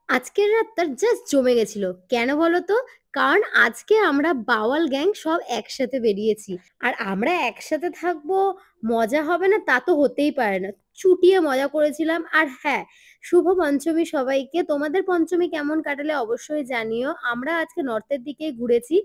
আজকের রাতটা জাস্ট জমে গেছিল। কেন বলো তো? কারণ আজকে আমরা বাওয়াল গ্যাং সব একসাথে বেরিয়েছি। আর আমরা একসাথে থাকবো, মজা হবে না তা তো হতেই পারে না। চুটিয়ে মজা করেছিলাম। আর হ্যাঁ, শুভ পঞ্চমী সবাইকে। তোমাদের পঞ্চমী কেমন কাটালে অবশ্যই জানিও। আমরা আজকে নর্থের দিকেই ঘুরেছি।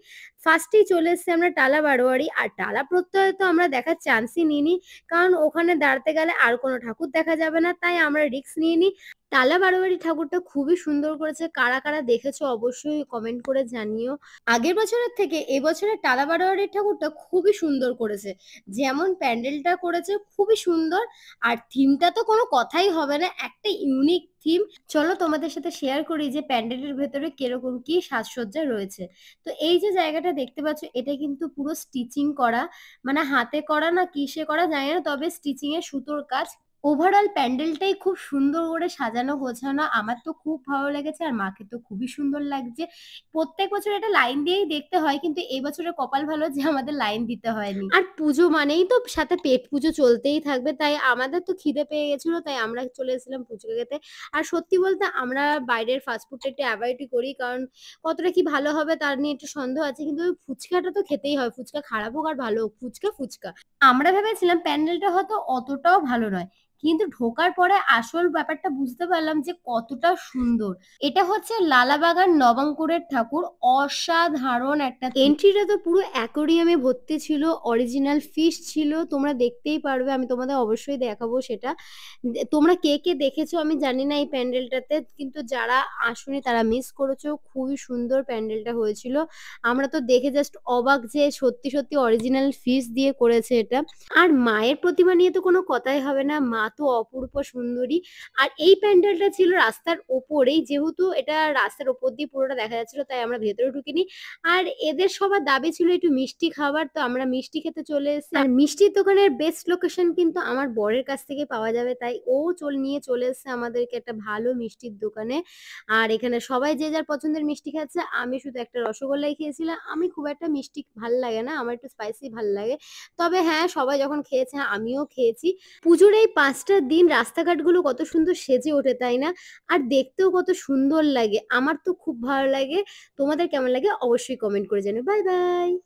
ফার্স্টেই চলে এসেছি আমরা টালা বারোয়ারি। আর টালা প্রত্যয় তো আমরা দেখার চান্সই নিইনি। কারণ ওখানে দাঁড়াতে গেলে আর কোনো ঠাকুর দেখা যাবে না। তাই আমরা রিস্ক নিইনি। টালা বারোয়ারি ঠাকুরটা খুবই সুন্দর করেছে। কারা, কারা দেখেছো অবশ্যই কমেন্ট করে জানিও। আগের বছরের থেকে এবছরের টালা বারোয়ারির ঠাকুরটা খুবই সুন্দর করেছে। যেমন প্যান্ডেলটা করেছে খুবই সুন্দর। আর থিমটা তো কোনো কথাই হবে না। একটা ইউনিক থিম। চলো তোমাদের সাথে শেয়ার করি যে প্যান্ডেলের ভেতরে কিরকম কি সাজসজ্জা রয়েছে। তো এই যে জায়গাটা দেখতে পাচ্ছ এটা কিন্তু পুরো স্টিচিং করা। মানে হাতে করা না কিসে করা জানি না, তবে স্টিচিং এর সুতোর কাজ। ওভারঅল প্যান্ডেলটাই খুব সুন্দর করে সাজানো গোছানো। আমার তো খুব ভালো লেগেছে আর মাকে তো খুবই সুন্দর লাগছে। প্রত্যেক বছর এটা লাইন দিয়েই দেখতে হয়, কিন্তু এই বছরের কপাল ভালো যে আমাদের লাইন দিতে হয়নি। আর পুজো মানেই তো সাথে পেট পুজো চলতেই থাকবে, তাই আমাদের তো খিদে পেয়ে গেছিল, তাই আমরা চলে এসেছিলাম ফুচকা খেতে। আর সত্যি বলতে আমরা বাইরের ফাস্টফুডটা একটু অ্যাভয়েডই করি, কারণ কতটা কি ভালো হবে তার নিয়ে একটু সন্দেহ আছে, কিন্তু ওই ফুচকাটা তো খেতেই হয়। ফুচকা খারাপ হোক আর ভালো হোক, ফুচকা ফুচকা। আমরা ভেবেছিলাম প্যান্ডেলটা হয়তো অতটাও ভালো নয়, কিন্তু ঢোকার পরে আসল ব্যাপারটা বুঝতে পারলাম যে কতটা সুন্দর। এটা হচ্ছে লালাবাগান নবাঙ্কুরের ঠাকুর। অসাধারণ একটা এন্ট্রিটা তো পুরো অ্যাকোরিয়ামে ভর্তি ছিল, অরিজিনাল ফিশ ছিল। তোমরা দেখতেই পারবে, আমি তোমাদের অবশ্যই দেখাবো সেটা। তোমরা কে কে দেখেছো আমি জানি না এই প্যান্ডেলটাতে, কিন্তু যারা আসোনি তারা মিস করেছো। খুবই সুন্দর প্যান্ডেলটা হয়েছিল। আমরা তো দেখে জাস্ট অবাক যে সত্যি সত্যি অরিজিনাল ফিশ দিয়ে করেছে এটা। আর মায়ের প্রতিমা নিয়ে তো কোনো কথাই হবে না। মা তো অপূর্ব সুন্দরী। আর এই প্যান্ডেলটা ছিল রাস্তার ওপরেই, যেহেতু এটা রাস্তার ওপর দিয়ে পুরোটা দেখা যাচ্ছিল, তাই আমরা ভেতরে ঢুকিনি। আর এদের সবার দাবি ছিল একটু মিষ্টি খাবার, তো আমরা মিষ্টি খেতে চলে এসেছি। আর মিষ্টির দোকানের বেস্ট লোকেশন কিন্তু আমার বরের কাছ থেকে পাওয়া যাবে, তাই ও নিয়ে চলে এসেছে আমাদেরকে একটা ভালো মিষ্টির দোকানে। আর এখানে সবাই যে যার পছন্দের মিষ্টি খাচ্ছে। আমি শুধু একটা রসগোল্লাই খেয়েছিলাম। আমি খুব একটা মিষ্টি ভাল লাগে না, আমার একটু স্পাইসি ভাল লাগে। তবে হ্যাঁ, সবাই যখন খেয়েছে আমিও খেয়েছি। পুজোর এই ৫টা দিন রাস্তাঘাটগুলো কত সুন্দর সেজে ওঠে, তাই না? আর দেখতেও কত সুন্দর লাগে। আমার তো খুব ভালো লাগে। তোমাদের কেমন লাগে অবশ্যই কমেন্ট করে জানিও। Bye bye.